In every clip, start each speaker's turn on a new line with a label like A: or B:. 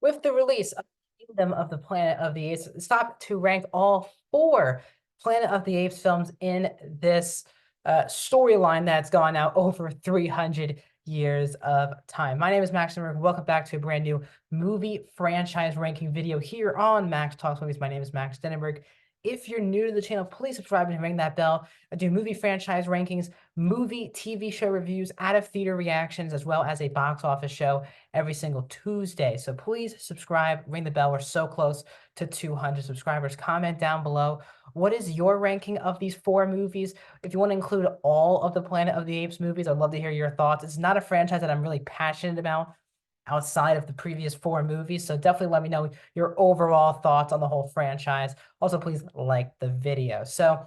A: With the release of Kingdom of the Planet of the Apes, stop to rank all four Planet of the Apes films in this storyline that's gone now over 300 years of time. My name is Max and welcome back to a brand new movie franchise ranking video here on Max Talks Movies. My name is Max Denenberg. If you're new to the channel, please subscribe and ring that bell. I do movie franchise rankings, movie TV show reviews, out of theater reactions, as well as a box office show every single Tuesday. So please subscribe, ring the bell. We're so close to 200 subscribers. Comment down below. What is your ranking of these four movies? If you want to include all of the Planet of the Apes movies, I'd love to hear your thoughts. It's not a franchise that I'm really passionate about outside of the previous four movies. So definitely let me know your overall thoughts on the whole franchise. Also, please like the video. So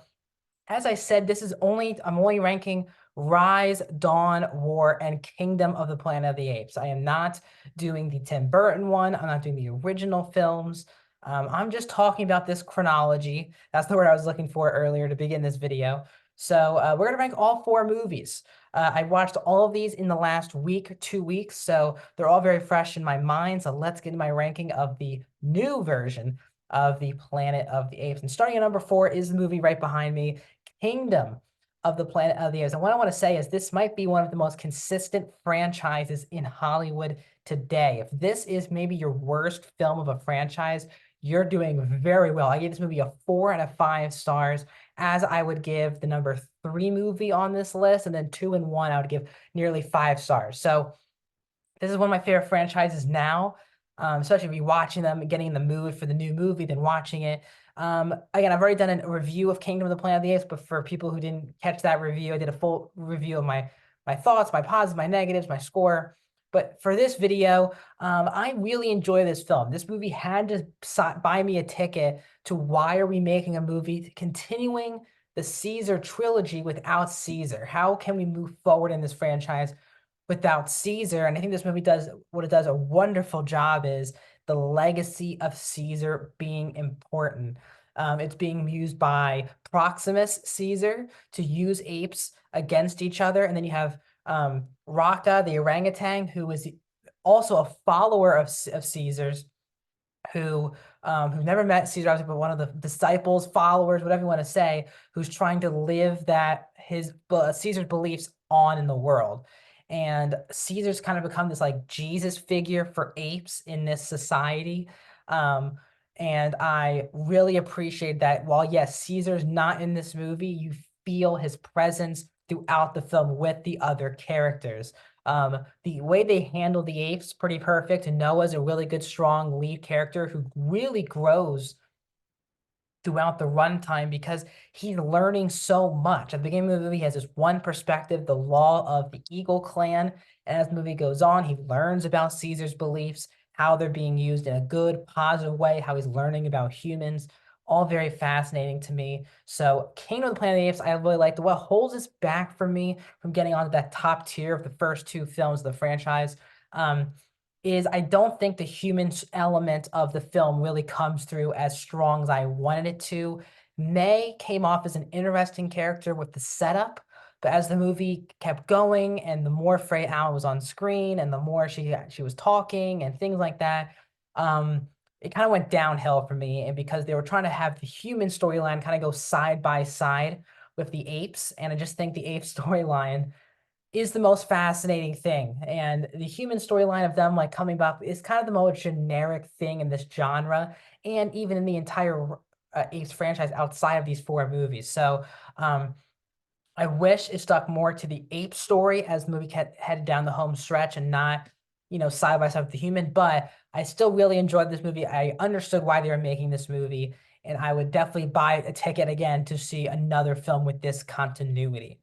A: as I said, I'm only ranking Rise, Dawn, War, and Kingdom of the Planet of the Apes. I am not doing the Tim Burton one. I'm not doing the original films. I'm just talking about this chronology. That's the word I was looking for earlier to begin this video. So we're going to rank all four movies. I watched all of these in the last week, 2 weeks, so they're all very fresh in my mind. So let's get into my ranking of the new version of the Planet of the Apes. And starting at number 4 is the movie right behind me, Kingdom of the Planet of the Apes. And what I want to say is this might be one of the most consistent franchises in Hollywood today. If this is maybe your worst film of a franchise, you're doing very well. I gave this movie a 4 out of 5 stars, as I would give the number 3 movie on this list, and then 2 and 1, I would give nearly 5 stars. So this is one of my favorite franchises now, especially rewatching them and getting in the mood for the new movie, then watching it. Again, I've already done a review of Kingdom of the Planet of the Apes, but for people who didn't catch that review, I did a full review of my thoughts, my positives, my negatives, my score. But for this video, I really enjoy this film. This movie had to buy me a ticket to why are we making a movie continuing the Caesar trilogy without Caesar? How can we move forward in this franchise without Caesar? And I think this movie does what it does a wonderful job is the legacy of Caesar being important. It's being used by Proximus Caesar to use apes against each other. And then you have Raka, the orangutan, who is also a follower of Caesar's, who never met Caesar, obviously, but one of the disciples, followers, whatever you want to say, who's trying to live that his Caesar's beliefs on in the world. And Caesar's kind of become this like Jesus figure for apes in this society. Um, and I really appreciate that while, yes, Caesar's not in this movie, you feel his presence throughout the film with the other characters. The way they handle the apes, pretty perfect. And Noah's a really good, strong lead character who really grows throughout the runtime because he's learning so much. At the beginning of the movie, he has this one perspective, the law of the Eagle clan. And as the movie goes on, he learns about Caesar's beliefs, how they're being used in a good, positive way, how he's learning about humans. All very fascinating to me. So Kingdom of the Planet of the Apes, I really liked. What holds us back for me from getting onto that top tier of the first two films of the franchise is I don't think the human element of the film really comes through as strong as I wanted it to. May came off as an interesting character with the setup, but as the movie kept going and the more Frey Allen was on screen and the more she was talking and things like that, it kind of went downhill for me. And because they were trying to have the human storyline kind of go side by side with the apes, and I just think the ape storyline is the most fascinating thing. And the human storyline of them like coming back is kind of the most generic thing in this genre, and even in the entire Apes franchise outside of these four movies. So I wish it stuck more to the ape story as the movie headed down the home stretch and not, side by side with the human. But I still really enjoyed this movie. I understood why they were making this movie, and I would definitely buy a ticket again to see another film with this continuity.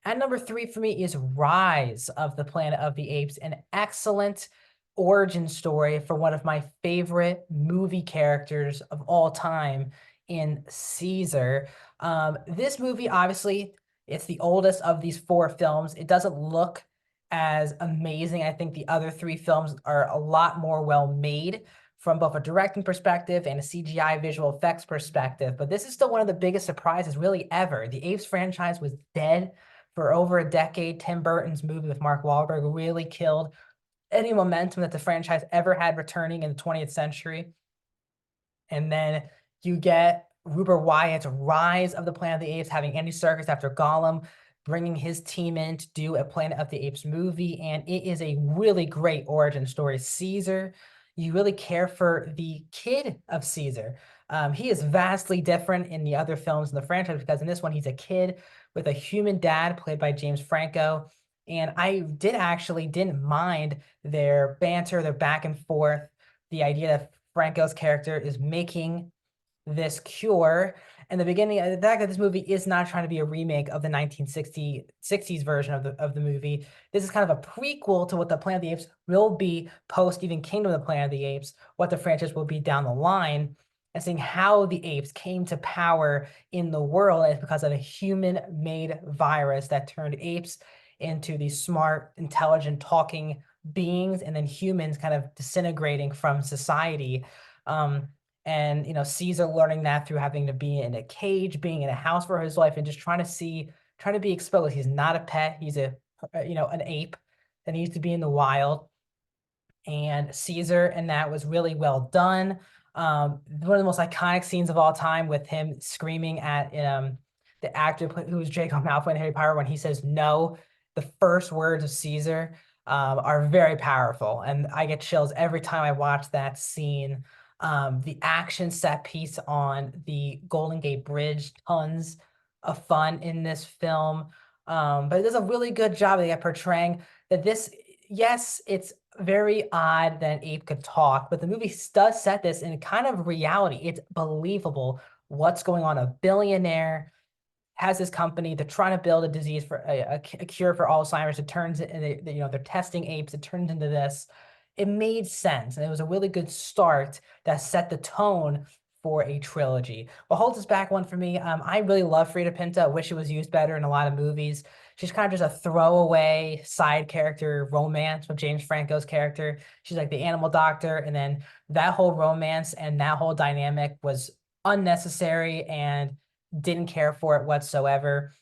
A: At number 3 for me is Rise of the Planet of the Apes, an excellent origin story for one of my favorite movie characters of all time in Caesar. This movie, obviously, it's the oldest of these four films. It doesn't look as amazing. I think the other three films are a lot more well made from both a directing perspective and a CGI visual effects perspective. But this is still one of the biggest surprises really ever. The Apes franchise was dead for over a decade. Tim Burton's movie with Mark Wahlberg really killed any momentum that the franchise ever had returning in the 20th century. And then you get Rupert Wyatt's Rise of the Planet of the Apes, having Andy Serkis after Gollum, bringing his team in to do a Planet of the Apes movie. And it is a really great origin story. Caesar, you really care for the kid of Caesar. He is vastly different in the other films in the franchise because in this one, he's a kid with a human dad played by James Franco. And I didn't mind their banter, their back and forth, the idea that Franco's character is making this cure. And the beginning, the fact that this movie is not trying to be a remake of the 1960s version of the movie. This is kind of a prequel to what the Planet of the Apes will be post even Kingdom of the Planet of the Apes, what the franchise will be down the line, and seeing how the apes came to power in the world is because of a human-made virus that turned apes into these smart, intelligent, talking beings, and then humans kind of disintegrating from society. And Caesar learning that through having to be in a cage, being in a house for his life, and just trying to be exposed. He's not a pet. He's an ape that needs to be in the wild. And Caesar, and that was really well done. One of the most iconic scenes of all time with him screaming at the actor who was Draco Malfoy in Harry Potter when he says no. The first words of Caesar are very powerful, and I get chills every time I watch that scene. The action set piece on the Golden Gate Bridge, tons of fun in this film. But it does a really good job of portraying that this, yes, it's very odd that an ape could talk, but the movie does set this in kind of reality. It's believable what's going on. A billionaire has this company. They're trying to build a disease for a cure for Alzheimer's. It turns into, they're testing apes. It turns into this. It made sense. And it was a really good start that set the tone for a trilogy. What holds us back one for me, I really love Frida Pinto. I wish it was used better in a lot of movies. She's kind of just a throwaway side character romance with James Franco's character. She's like the animal doctor. And then that whole romance and that whole dynamic was unnecessary and didn't care for it whatsoever.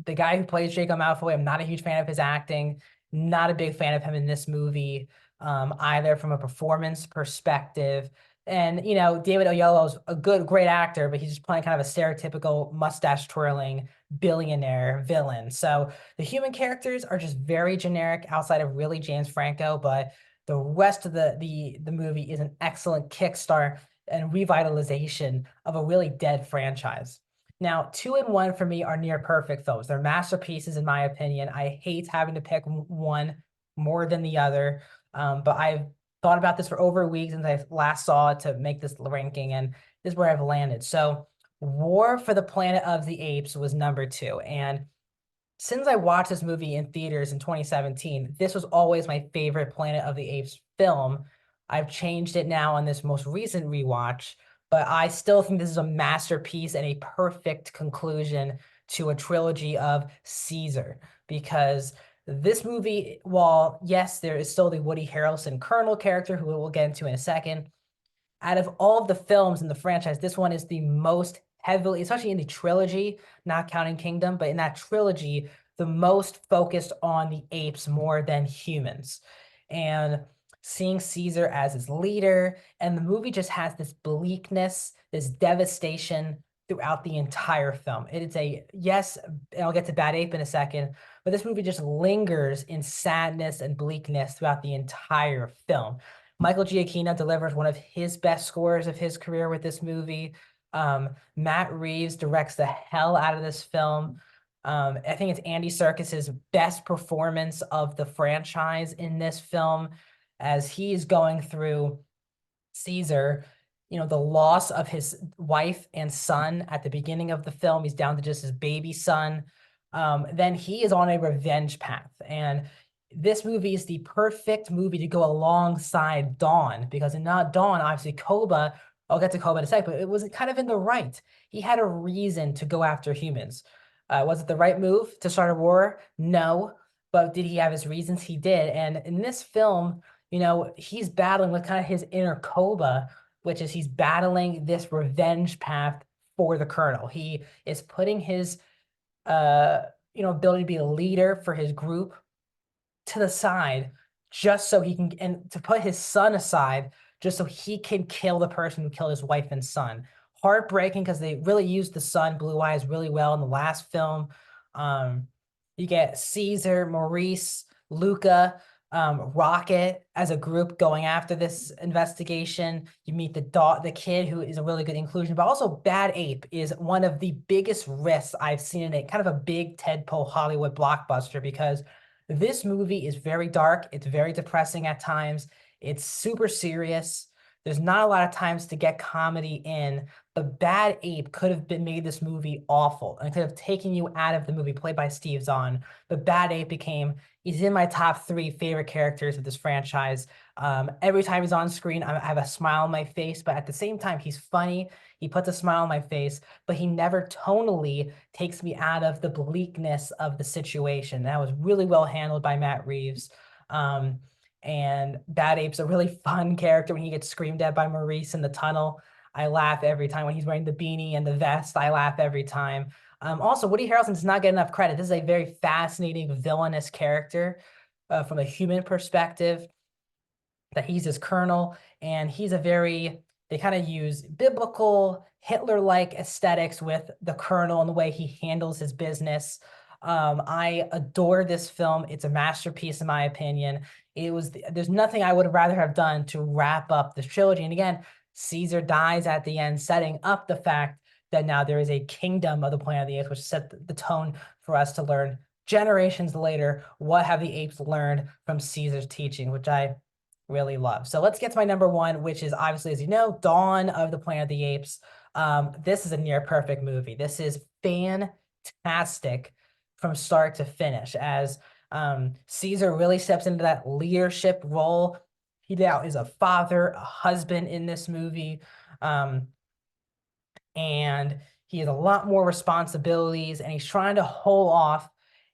A: The guy who plays Draco Malfoy, I'm not a huge fan of his acting. Not a big fan of him in this movie, either from a performance perspective. And David Oyelowo's a great actor, but he's just playing kind of a stereotypical mustache twirling billionaire villain. So the human characters are just very generic outside of really James Franco, but the rest of the movie is an excellent kickstart and revitalization of a really dead franchise. Now, 2 and 1 for me are near perfect films. They're masterpieces, in my opinion. I hate having to pick one more than the other, but I've thought about this for over a week since I last saw it to make this ranking, and this is where I've landed. So, War for the Planet of the Apes was number 2, and since I watched this movie in theaters in 2017, this was always my favorite Planet of the Apes film. I've changed it now on this most recent rewatch, but I still think this is a masterpiece and a perfect conclusion to a trilogy of Caesar because this movie, while yes, there is still the Woody Harrelson Colonel character who we'll get into in a second, out of all of the films in the franchise, this one is the most heavily, especially in the trilogy, not counting Kingdom, but in that trilogy, the most focused on the apes more than humans. And seeing Caesar as his leader, and the movie just has this bleakness, this devastation throughout the entire film. It is yes, and I'll get to Bad Ape in a second, but this movie just lingers in sadness and bleakness throughout the entire film. Michael Giacchino delivers one of his best scores of his career with this movie. Matt Reeves directs the hell out of this film. I think it's Andy Serkis's best performance of the franchise in this film as he's going through Caesar, the loss of his wife and son at the beginning of the film. He's down to just his baby son. Then he is on a revenge path. And this movie is the perfect movie to go alongside Dawn because in not Dawn, obviously Koba, I'll get to Koba in a second, but it was kind of in the right. He had a reason to go after humans. Was it the right move to start a war? No. But did he have his reasons? He did. And in this film, he's battling with kind of his inner Koba, which is he's battling this revenge path for the Colonel. He is putting his, ability to be a leader for his group to the side just so he can, and to put his son aside, just so he can kill the person who killed his wife and son. Heartbreaking because they really used the son, Blue Eyes, really well in the last film. Um, you get Caesar, Maurice, Luca, Rocket as a group going after this investigation. You meet the kid who is a really good inclusion, but also Bad Ape is one of the biggest risks I've seen in a kind of a big tentpole Hollywood blockbuster because this movie is very dark. It's very depressing at times. It's super serious. There's not a lot of times to get comedy in. But Bad Ape could have been made this movie awful and could have taken you out of the movie, played by Steve Zahn. But Bad Ape he's in my top three favorite characters of this franchise. Every time he's on screen, I have a smile on my face, but at the same time, he's funny. He puts a smile on my face, but he never tonally takes me out of the bleakness of the situation. That was really well handled by Matt Reeves. Um, and Bad Ape's a really fun character when he gets screamed at by Maurice in the tunnel. I laugh every time when he's wearing the beanie and the vest. I laugh every time. Also, Woody Harrelson does not get enough credit. This is a very fascinating villainous character from a human perspective. That he's his colonel, and they kind of use biblical Hitler-like aesthetics with the colonel and the way he handles his business. I adore this film. It's a masterpiece in my opinion. There's nothing I would rather have done to wrap up this trilogy. And again, Caesar dies at the end, setting up the fact that now there is a kingdom of the Planet of the Apes, which set the tone for us to learn generations later what have the apes learned from Caesar's teaching, which I really love. So let's get to my number one, which is obviously, as you know, Dawn of the Planet of the Apes. This is a near perfect movie. This is fantastic from start to finish as Caesar really steps into that leadership role. He now is a father, a husband in this movie. And he has a lot more responsibilities and he's trying to hold off.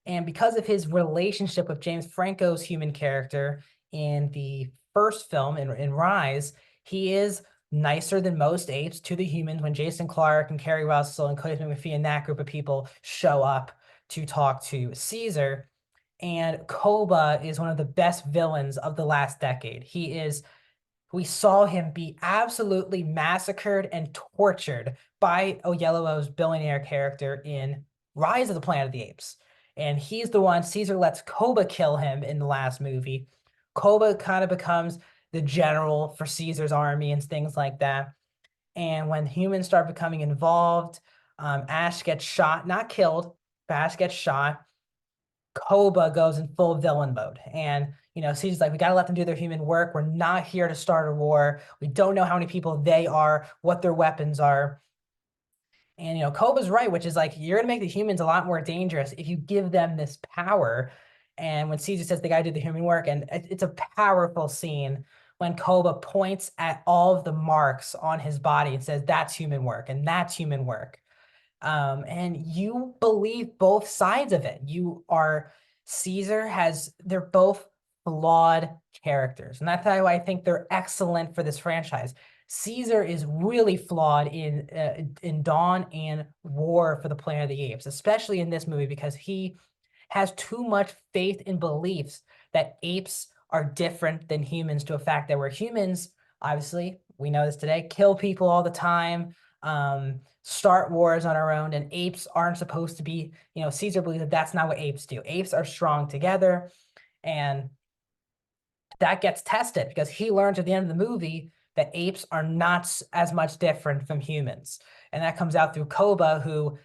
A: And because of his relationship with James Franco's human character in the first film, in Rise, he is nicer than most apes to the humans when Jason Clarke and Kerry Russell and Cody McPhee and that group of people show up to talk to Caesar. And Koba is one of the best villains of the last decade. We saw him be absolutely massacred and tortured by Oyelowo's billionaire character in Rise of the Planet of the Apes. And he's the one, Caesar lets Koba kill him in the last movie. Koba kind of becomes the general for Caesar's army and things like that. And when humans start becoming involved, Ash gets shot, not killed, but Ash gets shot. Koba goes in full villain mode. And, Caesar's like, we got to let them do their human work. We're not here to start a war. We don't know how many people they are, what their weapons are. And, Koba's right, which is like, you're going to make the humans a lot more dangerous if you give them this power. And when Caesar says they got to do the human work, and it's a powerful scene when Koba points at all of the marks on his body and says, that's human work, and that's human work. And you believe both sides of it. They're both flawed characters. And that's why I think they're excellent for this franchise. Caesar is really flawed in Dawn and War for the Planet of the Apes, especially in this movie, because he has too much faith and beliefs that apes are different than humans to a fact that we're humans, obviously, we know this today, kill people all the time, start wars on our own, and apes aren't supposed to be, Caesar believes that that's not what apes do. Apes are strong together, and that gets tested because he learns at the end of the movie that apes are not as much different from humans. And that comes out through Koba, who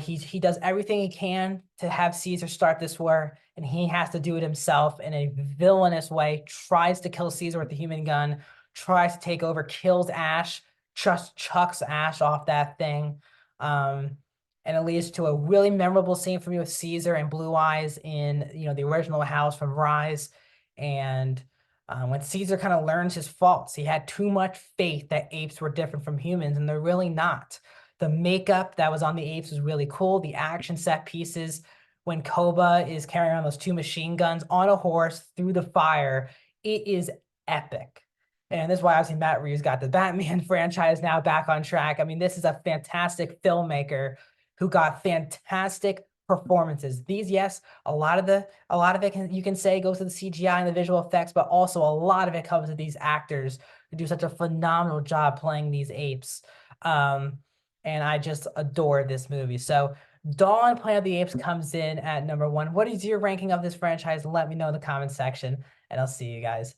A: he does everything he can to have Caesar start this war, and he has to do it himself in a villainous way, tries to kill Caesar with the human gun, tries to take over, kills Ash, just chucks Ash off that thing. And it leads to a really memorable scene for me with Caesar and Blue Eyes in, the original house from Rise. And when Caesar kind of learns his faults, he had too much faith that apes were different from humans, and they're really not. The makeup that was on the apes was really cool. The action set pieces, when Koba is carrying around those two machine guns on a horse through the fire, it is epic. And this is why obviously Matt Reeves got the Batman franchise now back on track. I mean, this is a fantastic filmmaker who got fantastic performances. These, yes, a lot of it you can say goes to the CGI and the visual effects, but also a lot of it comes to these actors who do such a phenomenal job playing these apes. And I just adore this movie. So Dawn Planet of the Apes comes in at number 1. What is your ranking of this franchise? Let me know in the comment section, and I'll see you guys